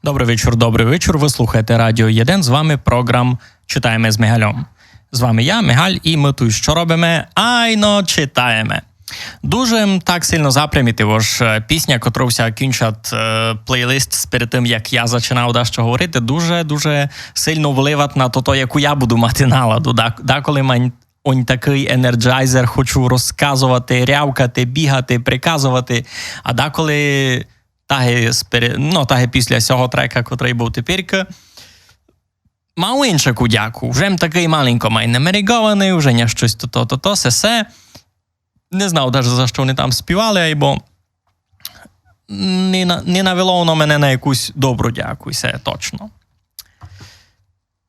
Добрий вечір. Ви слухаєте Радіо 1. З вами програм «Читаємо з Мигайлом». З вами я, Мигаль, і ми тут що робимо? Айно читаємо. Дуже так сильно запримітив ж пісня, котру вся кінчать плейлист перед тим, як я починав дещо говорити, дуже сильно впливати на то, яку я буду мати наладу. Деколи мені такий енерджайзер, хочу розказувати, рявкати, бігати, приказувати, а деколи таги після цього трека, котрий був тепер, мав іншу дяку. Вже такий маленько май намеригований, вже не щось то, се. Не знав навіть, за що вони там співали, бо не навело воно мене на якусь добру дяку, це точно.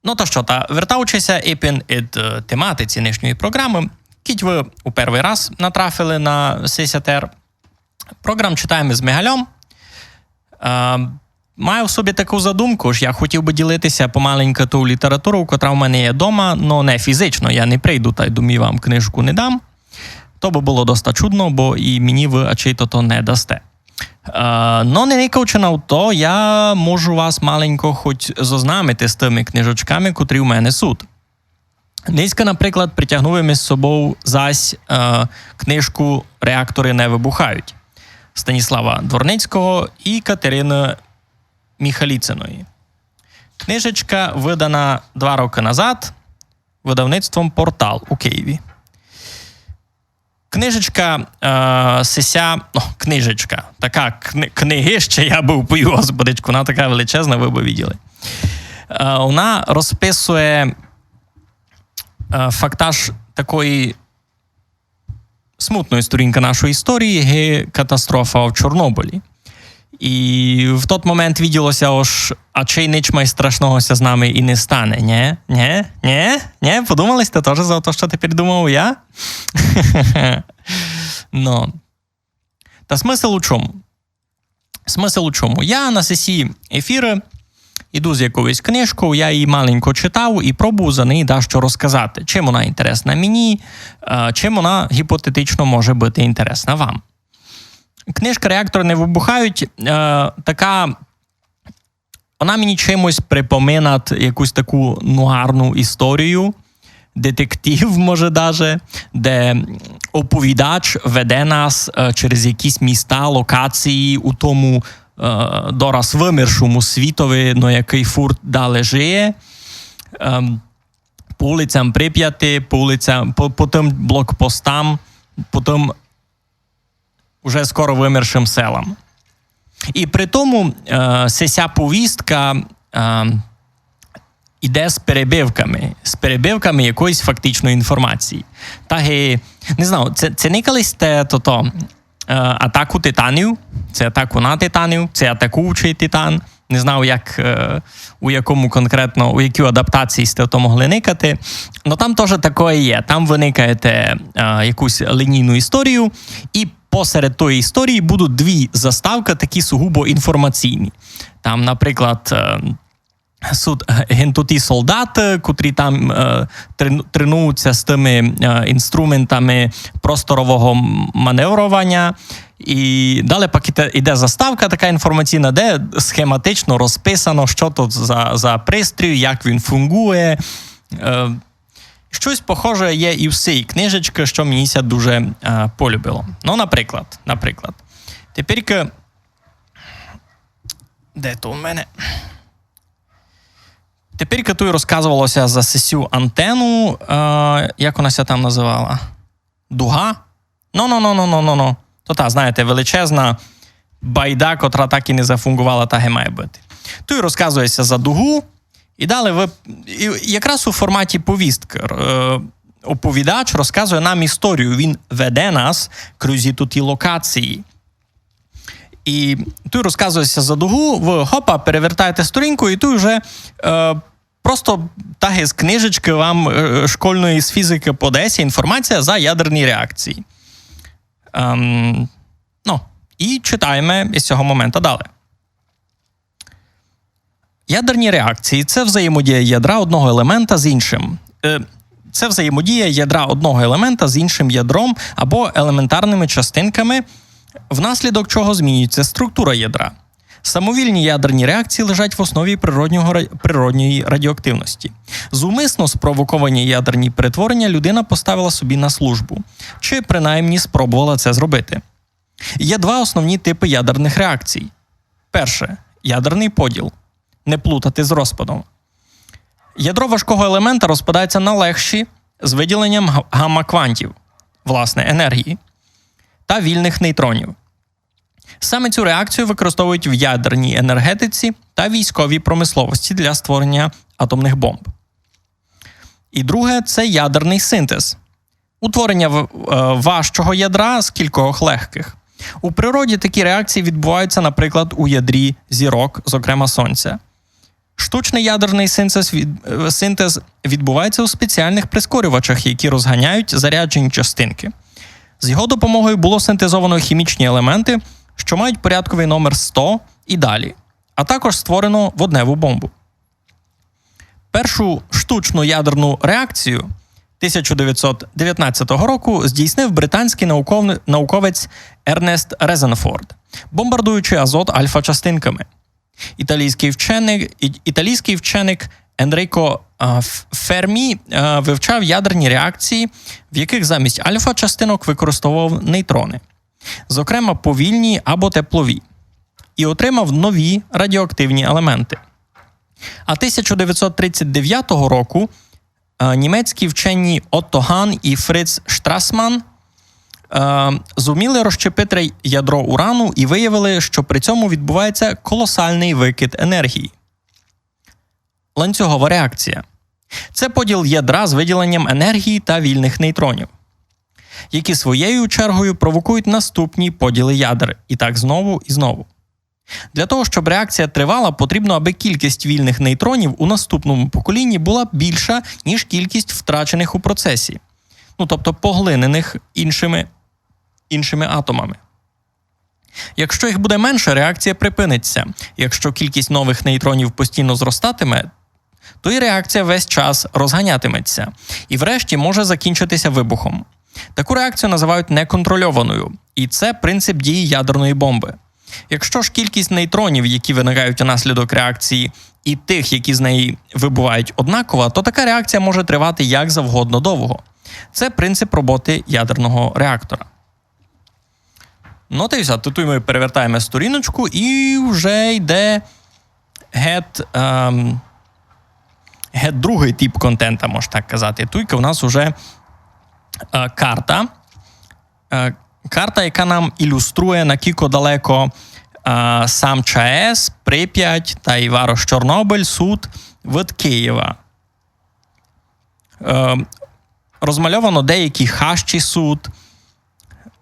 Ну то що, вертаючися від тематиці нинішньої програми, кіть ви у перший раз натрафили на СССР, програм «Читаємо з Мигайлом». Маю в собі таку задумку, що я хотів би ділитися помаленьку ту літературу, котра в мене є вдома, але не фізично. Я не прийду та й думаю, вам книжку не дам. То би було досить чудно, бо і мені ви очей-то не дасте. Но не никавчи на то, я можу вас маленько хоч зазнамити з тими книжечками, котрі в мене суть. Низька, наприклад, притягнули ми з собою зась книжку «Реактори не вибухають» Станіслава Дворницького і Катерини Міхаліциної. Книжечка видана 2 роки назад видавництвом «Портал» у Києві. Книжечка, книжечка, така книгище, я був пою, господичку, вона така величезна, ви б виділи. Вона розписує фактаж такої смутної сторінки нашої історії, є катастрофа в Чорнобилі. І в той момент виділося, а чи нічого страшного з нами і не стане, не? Подумали сте теж за те, що тепер думав я? Ну. Та смисл у чому? Смисл у чому? Я на сесі ефіри іду з якоюсь книжкою, я її маленько читав і пробую за неї дещо розказати. Чим вона інтересна мені, чим вона гіпотетично може бути інтересна вам. Книжка «Реактори не вибухають» така, вона мені чимось припоминає якусь таку нуарну історію, детектив, може, даже, де оповідач веде нас через якісь міста, локації у тому дораз виміршому світові, на який фурт далі жиє, по вулицям Прип'яти, по тим блокпостам, по тим уже скоро вимершим селам. І при тому ця повістка іде з перебивками якоїсь фактичної інформації. Не знаю, це не колись атаку титанів, це атаку на титанів, це атакуючий титан. Не знаю, у якій адаптації сте то могли никати. Но там теж таке є. Там ви никаєте якусь лінійну історію, і посеред тої історії будуть 2 заставки, такі сугубо інформаційні. Там, наприклад, гентоті солдати, котрі там тренуються з тими інструментами просторового маневрування. І далі іде заставка така інформаційна, де схематично розписано, що тут за пристрій, як він функує. Щось похоже є і в цій книжечці, що мені дуже полюбило. Ну, наприклад. Тепер, де то у мене? Тепер тут розказувалося за цю антенну, як вона ся там називала? Дуга? Ну. То знаєте, величезна байда, котра так і не зафунгувала, так і має бути. Тут розказується за дугу, і далі якраз у форматі повістки оповідач розказує нам історію, він веде нас крізь ті локації. І тут розказується за дугу, ви перевертаєте сторінку, і тут вже просто так з книжечки вам школьної з фізики подається інформація за ядерні реакції. І читаємо із цього моменту далі. Ядерні реакції – це взаємодія ядра одного елемента з іншим. Це взаємодія ядра одного елемента з іншим ядром або елементарними частинками, внаслідок чого змінюється структура ядра. Самовільні ядерні реакції лежать в основі природньої радіоактивності. Зумисно спровоковані ядерні перетворення людина поставила собі на службу, чи принаймні спробувала це зробити. Є два основні типи ядерних реакцій. Перше – ядерний поділ. Не плутати з розпадом. Ядро важкого елемента розпадається на легші з виділенням гамма-квантів, власне, енергії, та вільних нейтронів. Саме цю реакцію використовують в ядерній енергетиці та військовій промисловості для створення атомних бомб. І друге – це ядерний синтез. Утворення важчого ядра з кількох легких. У природі такі реакції відбуваються, наприклад, у ядрі зірок, зокрема Сонця. Штучний ядерний синтез відбувається у спеціальних прискорювачах, які розганяють заряджені частинки. З його допомогою було синтезовано хімічні елементи, що мають порядковий номер 100 і далі, а також створено водневу бомбу. Першу штучну ядерну реакцію 1919 року здійснив британський науковець Ернест Резенфорд, бомбардуючи азот альфа-частинками. Італійський вченик Енріко Фермі вивчав ядерні реакції, в яких замість альфа-частинок використовував нейтрони, зокрема повільні або теплові, і отримав нові радіоактивні елементи. А 1939 року німецькі вчені Отто Ган і Фриц Штрасман зуміли розщепити ядро урану і виявили, що при цьому відбувається колосальний викид енергії. Ланцюгова реакція – це поділ ядра з виділенням енергії та вільних нейтронів, які своєю чергою провокують наступні поділи ядер, і так знову і знову. Для того, щоб реакція тривала, потрібно, аби кількість вільних нейтронів у наступному поколінні була більша, ніж кількість втрачених у процесі, тобто поглинених іншими атомами. Якщо їх буде менше, реакція припиниться. Якщо кількість нових нейтронів постійно зростатиме, то і реакція весь час розганятиметься і врешті може закінчитися вибухом. Таку реакцію називають неконтрольованою, і це принцип дії ядерної бомби. Якщо ж кількість нейтронів, які виникають унаслідок реакції, і тих, які з неї вибувають, однакова, то така реакція може тривати як завгодно довго. Це принцип роботи ядерного реактора. Та й все. Тут ми перевертаємо сторіночку і вже йде геть другий тип контента, можна так казати. Тут у нас вже карта. Карта, яка нам ілюструє, наскільки далеко сам ЧАЕС, Прип'ять та і Варош-Чорнобиль, суд від Києва. Розмальовано деякі хащі суд,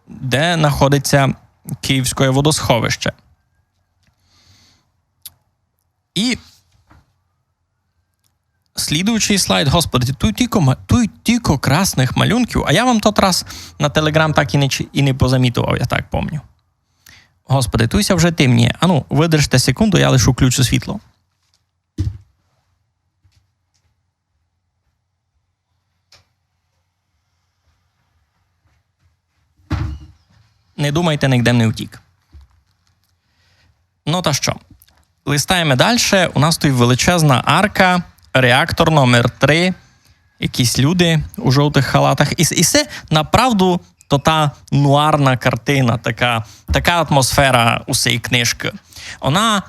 де знаходиться Київське водосховище. І слідуючий слайд, господи, тут тільки красних малюнків, а я вам тот раз на Телеграм так і не позамітував, я так пам'ятаю. Господи, туйся вже темніє. Ану, видержте секунду, я лише включу світло. Не думайте, нігде не втік. Та що? Листаємо далі. У нас тут величезна арка, реактор номер 3, якісь люди у жовтих халатах. І це, направду, то та нуарна картина, така атмосфера усієї книжки. Вона,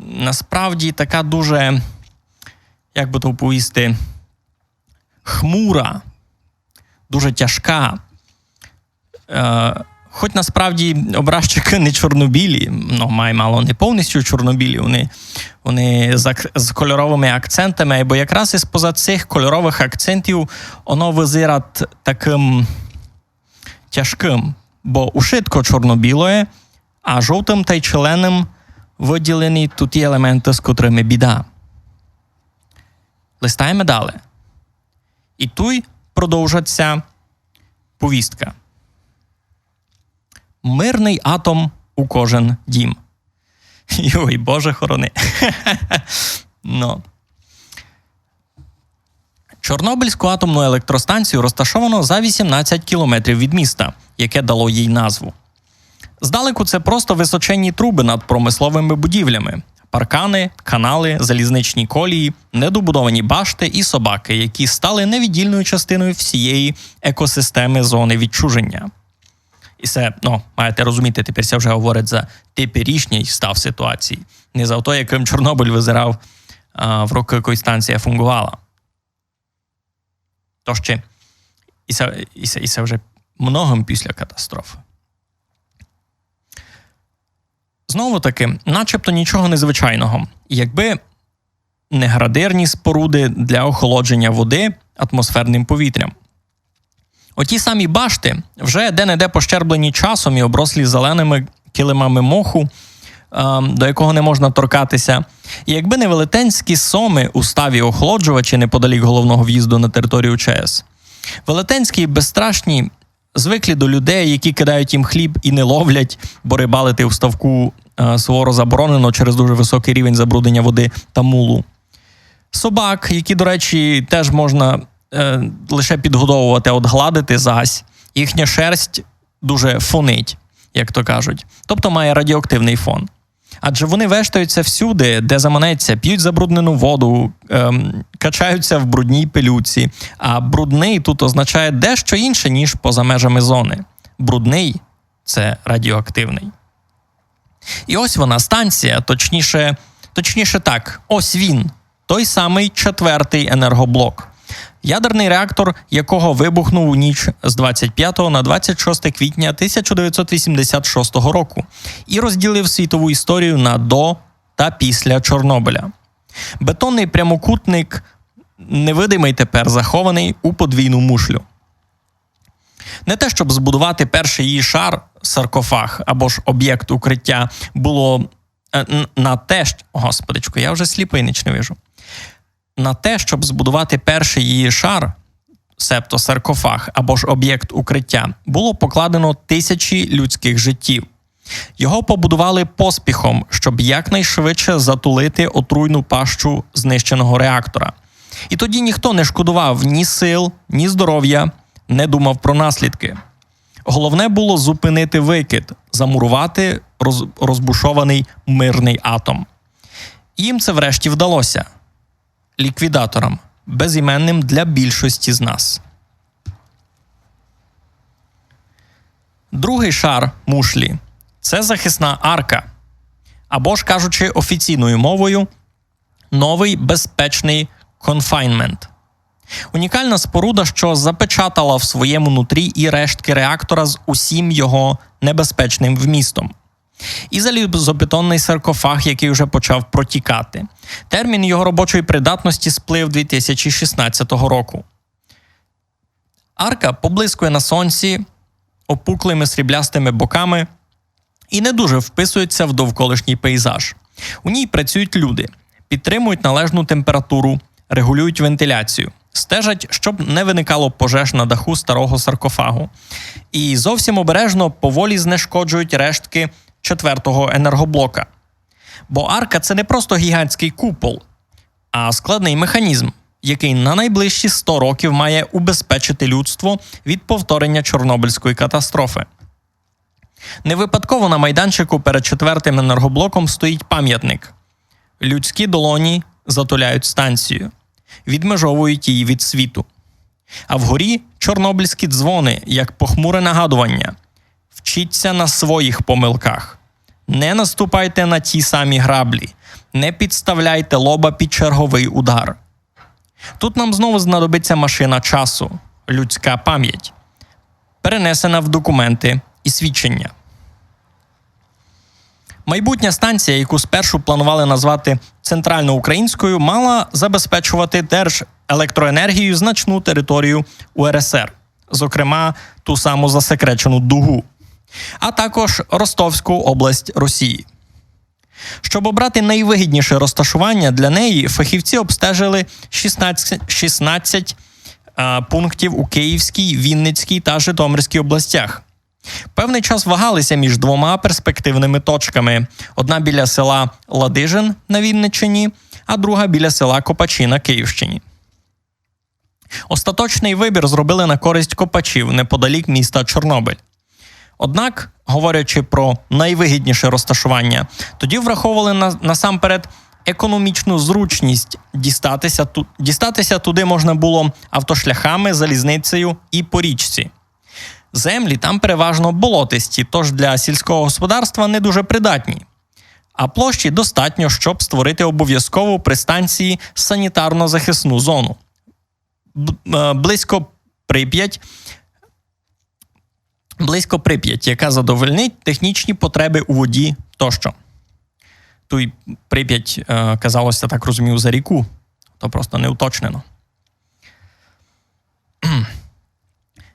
насправді, така дуже, як би то повісти, хмура, дуже тяжка. Хоч насправді образчики не чорнобілі, мало не повністю чорнобілі, вони з кольоровими акцентами, бо якраз із-поза цих кольорових акцентів воно визирає таким тяжким, бо ушитко чорно-біле, а жовтим та й членом виділені тут ті елементи, з котрими біда. Листаємо далі. І тут продовжується повістка. Мирний атом у кожен дім. Йой, Боже хорони. Чорнобильську атомну електростанцію розташовано за 18 кілометрів від міста, яке дало їй назву. Здалеку це просто височенні труби над промисловими будівлями, паркани, канали, залізничні колії, недобудовані башти і собаки, які стали невіддільною частиною всієї екосистеми зони відчуження. І це, маєте розуміти, тепер це вже говорить за теперішній став ситуації. Не за те, яким Чорнобиль визирав в роки, коли станція фунгувала. То ще, і це вже многим після катастрофи. Знову-таки, начебто нічого незвичайного. Якби не градирні споруди для охолодження води атмосферним повітрям. Оті самі башти вже де-не-де пощерблені часом і оброслі зеленими килимами моху, до якого не можна торкатися. І якби не велетенські соми у ставі охолоджувачі неподалік головного в'їзду на територію ЧАЕС. Велетенські і безстрашні звиклі до людей, які кидають їм хліб і не ловлять, бо рибалити у ставку суворо заборонено через дуже високий рівень забруднення води та мулу. Собак, які, до речі, теж можна лише підгодовувати, от гладити зась. Їхня шерсть дуже фонить, як то кажуть. Тобто має радіоактивний фон. Адже вони вештаються всюди, де заманеться, п'ють забруднену воду, качаються в брудній пилюці. А брудний тут означає дещо інше, ніж поза межами зони. Брудний – це радіоактивний. І ось вона, станція, точніше так, ось він, той самий 4-й енергоблок. Ядерний реактор, якого вибухнув у ніч з 25 на 26 квітня 1986 року і розділив світову історію на до та після Чорнобиля. Бетонний прямокутник, невидимий тепер, захований у подвійну мушлю. Не те, щоб збудувати перший її шар, саркофаг або ж об'єкт укриття, було на те, господичку, я вже сліпий ніч не вижу. На те, щоб збудувати перший її шар, себто саркофаг або ж об'єкт укриття, було покладено тисячі людських життів. Його побудували поспіхом, щоб якнайшвидше затулити отруйну пащу знищеного реактора. І тоді ніхто не шкодував ні сил, ні здоров'я, не думав про наслідки. Головне було зупинити викид, замурувати розбушований мирний атом. Їм це врешті вдалося. Ліквідаторам, безіменним для більшості з нас. Другий шар мушлі – це захисна арка, або ж, кажучи офіційною мовою, новий безпечний конфайнмент. Унікальна споруда, що запечатала в своєму нутрі і рештки реактора з усім його небезпечним вмістом. І залізобетонний саркофаг, який вже почав протікати. Термін його робочої придатності сплив 2016 року. Арка поблискує на сонці опуклими сріблястими боками і не дуже вписується в довколишній пейзаж. У ній працюють люди, підтримують належну температуру, регулюють вентиляцію, стежать, щоб не виникало пожеж на даху старого саркофагу. І зовсім обережно поволі знешкоджують рештки 4-го енергоблока. Бо арка – це не просто гігантський купол, а складний механізм, який на найближчі 100 років має убезпечити людство від повторення Чорнобильської катастрофи. Не випадково на майданчику перед 4-м енергоблоком стоїть пам'ятник. Людські долоні затуляють станцію, відмежовують її від світу. А вгорі чорнобильські дзвони, як похмуре нагадування. Вчіться на своїх помилках. Не наступайте на ті самі граблі. Не підставляйте лоба під черговий удар. Тут нам знову знадобиться машина часу, людська пам'ять, перенесена в документи і свідчення. Майбутня станція, яку спершу планували назвати центральноукраїнською, мала забезпечувати держелектроенергією значну територію УРСР, зокрема ту саму засекречену Дугу, а також Ростовську область Росії. Щоб обрати найвигідніше розташування для неї, фахівці обстежили 16 пунктів у Київській, Вінницькій та Житомирській областях. Певний час вагалися між двома перспективними точками. Одна біля села Ладижин на Вінниччині, а друга біля села Копачі на Київщині. Остаточний вибір зробили на користь Копачів неподалік міста Чорнобиль. Однак, говорячи про найвигідніше розташування, тоді враховували насамперед економічну зручність. Дістатися туди можна було автошляхами, залізницею і по річці. Землі там переважно болотисті, тож для сільського господарства не дуже придатні. А площі достатньо, щоб створити обов'язкову при станції санітарно-захисну зону. Близько Прип'ять, яка задовольнить технічні потреби у воді тощо. Тут Прип'ять казалося, так розумію, за ріку. То просто не уточнено.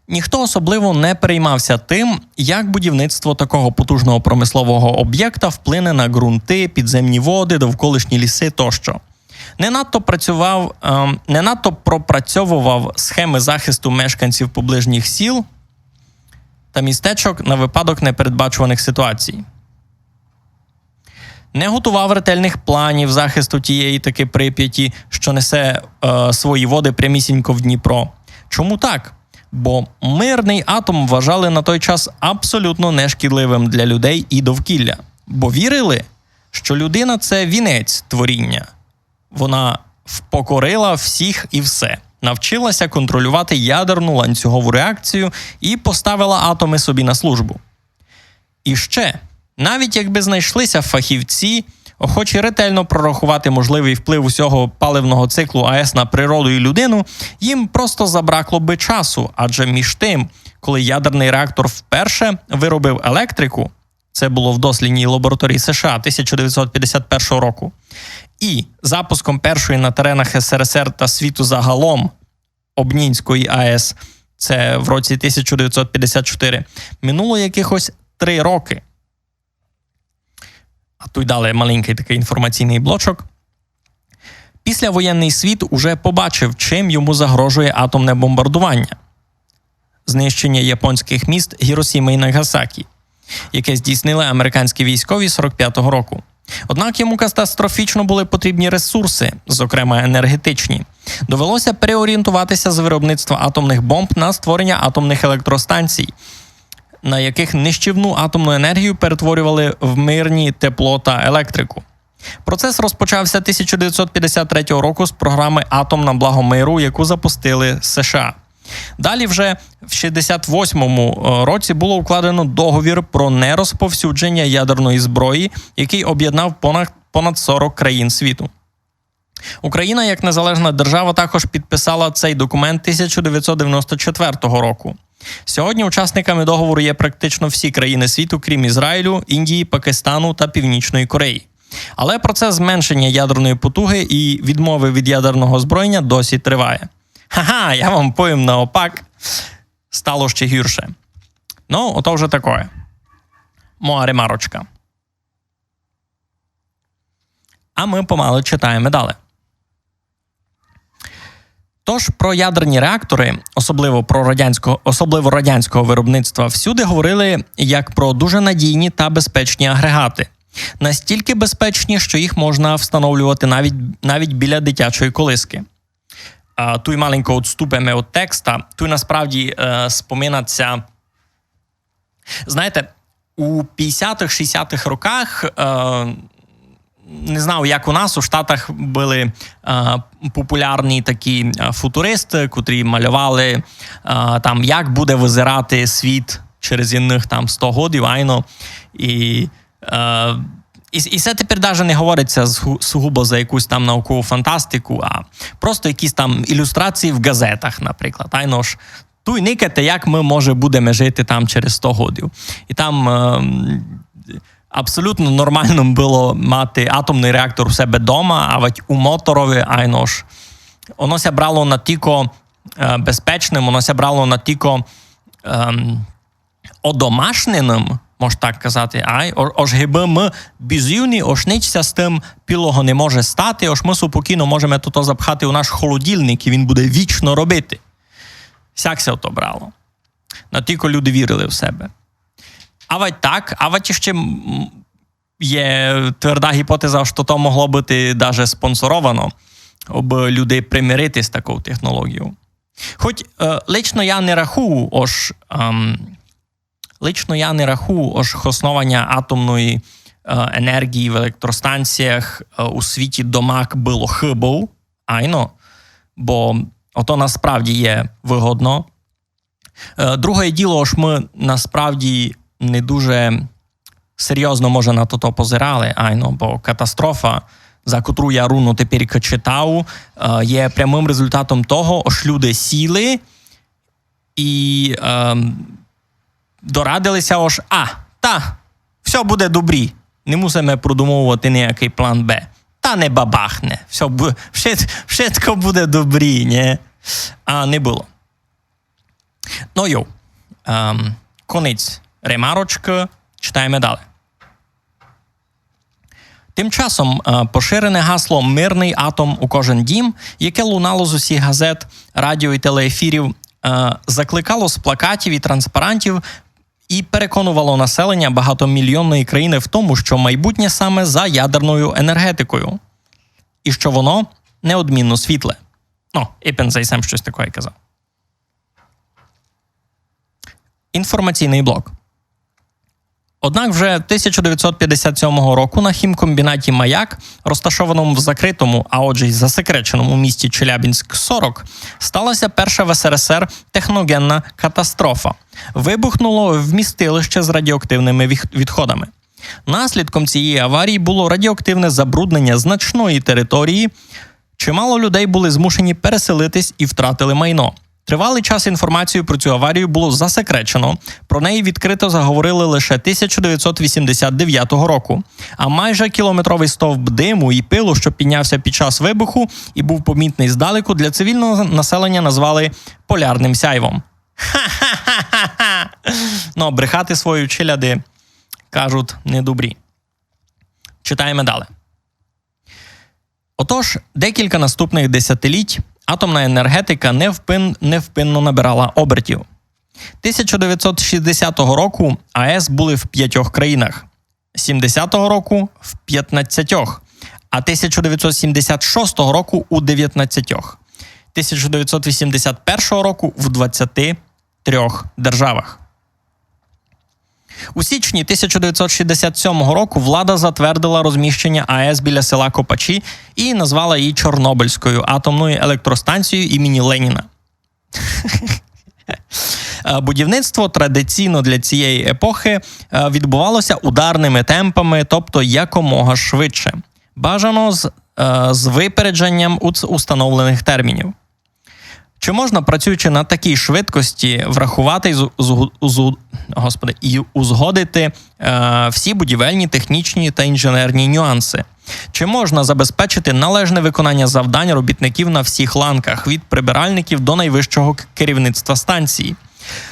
Ніхто особливо не переймався тим, як будівництво такого потужного промислового об'єкта вплине на ґрунти, підземні води, довколишні ліси тощо. Не надто пропрацьовував схеми захисту мешканців поближніх сіл та містечок на випадок непередбачуваних ситуацій. Не готував ретельних планів захисту тієї таки Прип'яті, що несе свої води прямісінько в Дніпро. Чому так? Бо мирний атом вважали на той час абсолютно нешкідливим для людей і довкілля. Бо вірили, що людина – це вінець творіння. Вона впокорила всіх і все, навчилася контролювати ядерну ланцюгову реакцію і поставила атоми собі на службу. І ще, навіть якби знайшлися фахівці, охочі ретельно прорахувати можливий вплив усього паливного циклу АЕС на природу і людину, їм просто забракло би часу, адже між тим, коли ядерний реактор вперше виробив електрику, це було в дослідній лабораторії США 1951 року, і запуском першої на теренах СРСР та світу загалом Обнінської АЕС, це в році 1954, минуло якихось 3 роки. А тут дали маленький такий інформаційний блочок. Післявоєнний світ уже побачив, чим йому загрожує атомне бомбардування. Знищення японських міст Гіросіма і Нагасакі, яке здійснили американські військові 45-го року. Однак йому катастрофічно були потрібні ресурси, зокрема енергетичні. Довелося переорієнтуватися з виробництва атомних бомб на створення атомних електростанцій, на яких нищівну атомну енергію перетворювали в мирні тепло та електрику. Процес розпочався 1953 року з програми «Атом на благо миру», яку запустили США. Далі вже в 1968 році було укладено договір про нерозповсюдження ядерної зброї, який об'єднав понад 40 країн світу. Україна, як незалежна держава, також підписала цей документ 1994 року. Сьогодні учасниками договору є практично всі країни світу, крім Ізраїлю, Індії, Пакистану та Північної Кореї. Але процес зменшення ядерної потуги і відмови від ядерного озброєння досі триває. Ха-ха, я вам повім наопак, стало ще гірше. Ну, ото вже таке. Моя ремарочка. А ми помалу читаємо далі. Тож про ядерні реактори, особливо радянського виробництва, всюди говорили як про дуже надійні та безпечні агрегати. Настільки безпечні, що їх можна встановлювати навіть біля дитячої колиски. Тут маленько відступимо від текста. Тут насправді споминаться, знаєте, у 50-х, 60-х роках, не знаю, як у нас, у Штатах були популярні такі футуристи, котрі малювали, там, як буде визирати світ через інних там 100 років, айно. І це тепер навіть не говориться сугубо за якусь там наукову фантастику, а просто якісь там ілюстрації в газетах, наприклад. Айно ж, тут никайте, як ми, може, будемо жити там через 100 років. І там абсолютно нормально було мати атомний реактор у себе вдома, а ведь у моторові, айно ж, воно ся брало натільки безпечним, воно ся брало натільки одомашненим, можна так казати, ож гиби ми безюні, ож нічся з тим пілого не може стати, ож ми спокійно можемо то запхати у наш холодильник, і він буде вічно робити. Сякся ото брало. Натільки люди вірили в себе. А ведь так, а ведь ще є тверда гіпотеза, що то могло бути навіть спонсоровано, щоб люди примирити з такою технологією. Хоч лично я не рахую, Лично я не рахую основання атомної енергії в електростанціях у світі домак було хибою, бо ото насправді є вигодно. Друге діло, ж ми насправді не дуже серйозно, може, на то позирали, бо катастрофа, за котру я руну тепер читав, є прямим результатом того, що люди сіли і дорадилися, все буде добрі, не мусимо продумовувати ніякий план Б. Та не бабахне, все буде добрі, не? А не було. Конець ремарочки, читаємо далі. Тим часом поширене гасло «Мирний атом у кожен дім», яке лунало з усіх газет, радіо і телеефірів, закликало з плакатів і транспарантів і переконувало населення багатомільйонної країни в тому, що майбутнє саме за ядерною енергетикою. І що воно неодмінно світле. Іпен сам щось таке казав. Інформаційний блок. Однак вже 1957 року на хімкомбінаті «Маяк», розташованому в закритому, а отже й засекреченому місті Челябінськ-40, сталася перша в СРСР техногенна катастрофа. Вибухнуло вмістилище з радіоактивними відходами. Наслідком цієї аварії було радіоактивне забруднення значної території. Чимало людей були змушені переселитись і втратили майно. Тривалий час інформацію про цю аварію було засекречено, про неї відкрито заговорили лише 1989 року. А майже кілометровий стовп диму і пилу, що піднявся під час вибуху і був помітний здалеку, для цивільного населення назвали полярним сяйвом. Ха-ха-ха-ха! Брехати свої челяди, кажуть, недобрі. Читаємо далі. Отож, декілька наступних десятиліть атомна енергетика невпинно набирала обертів. 1960 року АЕС були в 5 країнах, 70-го року – в 15, а 1976 року – у 19, 1981 року – в 23 державах. У січні 1967 року влада затвердила розміщення АЕС біля села Копачі і назвала її Чорнобильською атомною електростанцією імені Леніна. Будівництво традиційно для цієї епохи відбувалося ударними темпами, тобто якомога швидше. Бажано з випередженням установлених термінів. Чи можна, працюючи на такій швидкості, врахувати і узгодити всі будівельні, технічні та інженерні нюанси? Чи можна забезпечити належне виконання завдань робітників на всіх ланках, від прибиральників до найвищого керівництва станції?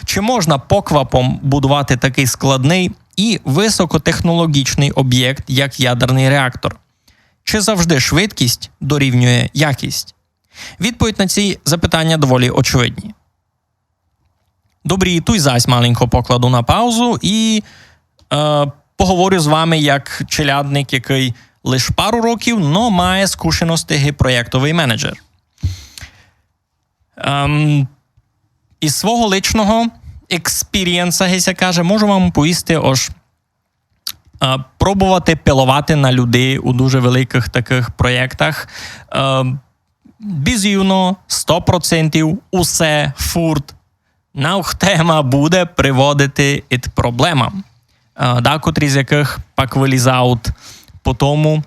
Чи можна поквапом будувати такий складний і високотехнологічний об'єкт, як ядерний реактор? Чи завжди швидкість дорівнює якість? Відповідь на ці запитання доволі очевидні. Добрі, туй зась маленько покладу на паузу і поговорю з вами як челядник, який лише пару років, но має скушеності проєктовий менеджер. Із свого личного експірієнса, гейся каже, можу вам повісти пробувати пилувати на людей у дуже великих таких проєктах. Безумовно, 100% усе фурт тема буде приводити і проблемам, котрі з яких пак вилізають по тому,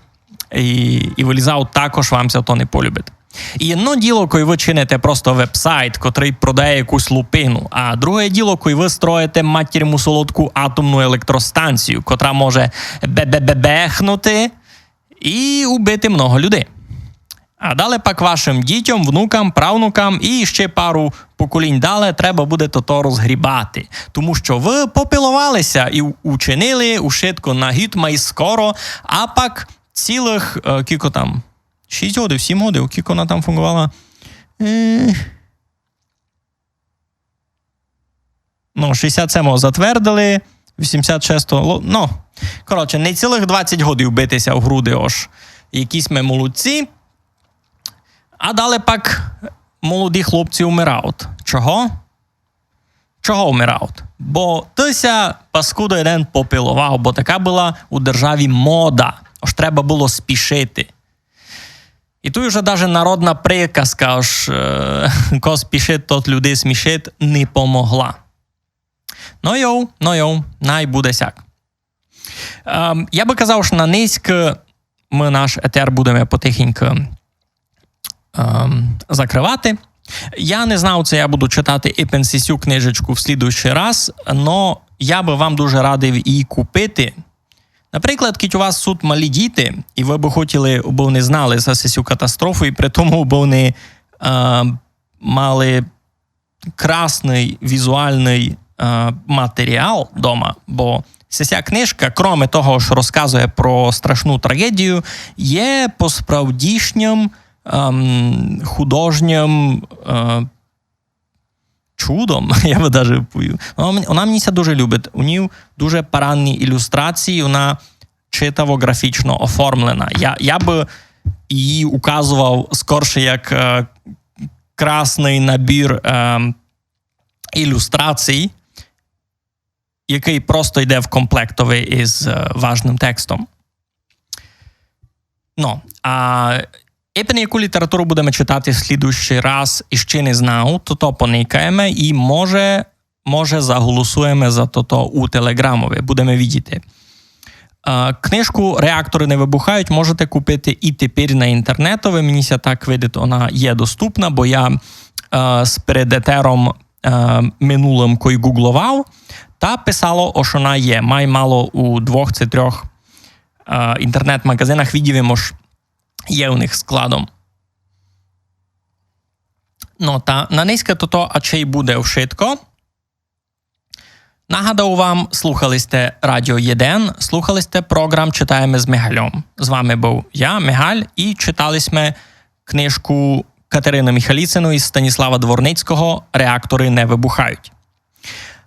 і вилізають також вам це то не полюбить. І одно діло, коли ви чините просто веб-сайт, котрий продає якусь лупину, а друге діло, коли ви строїте матір'му солодку атомну електростанцію, котра може бебехнути і убити много людей. А далі пак вашим дітям, внукам, правнукам і ще пару поколінь далі треба буде то розгрібати. Тому що ви попилувалися і учинили ушитко на гітма і скоро, а пак цілих, 6 годин, 7 годин, кілько вона там фунгувала? 67-го затвердили, 86-го, не цілих 20 годин битися в груди, якісь ми молодці. А далі пак молоді хлопці вмирають. Чого? Чого вмирають? Бо тися паскудо один попилував, бо така була у державі мода. Аж треба було спішити. І тут вже навіть народна приказка, аж ко спішить, тот людей смішить, не помогла. Ну йоу, най буде сяк. Я би казав, що на низько ми наш етер будемо потихеньку закривати. Я не знав, це я буду читати Іпенсісю книжечку в слідуючий раз, но я би вам дуже радив її купити. Наприклад, коли у вас тут малі діти, і ви б хотіли, бо вони знали за цю катастрофу, і при тому, бо вони мали красний візуальний матеріал вдома, бо ця книжка, крім того, що розказує про страшну трагедію, є по-справдішнім художнім чудом, я би навіть пою. Вона мені це дуже любить. У ній дуже парадні ілюстрації, вона читаво графічно оформлена. Я би її указував скорше як красний набір ілюстрацій, який просто йде в комплектовий із важним текстом. Епен, яку літературу будемо читати в слідуючий раз і ще не знав, то поникаємо і може заголосуємо за то у телеграмові. Будемо видіти. Книжку «Реактори не вибухають» можете купити і тепер на інтернетові. Мені так видить, вона є доступна, бо я з передетером минулим кой гуглував, та писало, що вона є. Май мало у 2 чи 3 інтернет-магазинах відділимо ж є у них складом. Та на низьке то, а чи й буде вшитко. Нагадав вам, слухали сте Радіо 1, слухали сте програм «Читаємо з Михайлом». З вами був я, Михайль, і читали сме книжку Катерини Михаліцину із Станіслава Дворницького «Реактори не вибухають».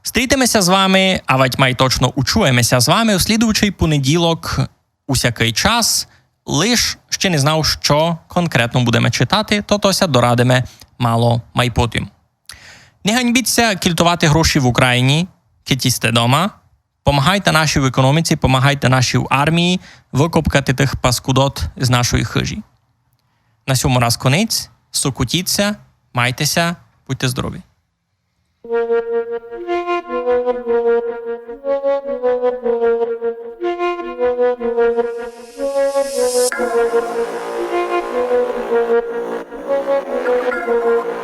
Стрітимося з вами, а ватьма й точно учуємося з вами у слідуючий понеділок усякий час. Лиш ще не знав, що конкретно будемо читати, тося дорадимо мало майпотім. Не ганьбіться кільтувати гроші в Україні, кіті сте дома. Помагайте нашій в економіці, помагайте нашій в армії викопкати тих паскудот з нашої хижі. На сьому раз конець. Сокутіться, майтеся, будьте здорові.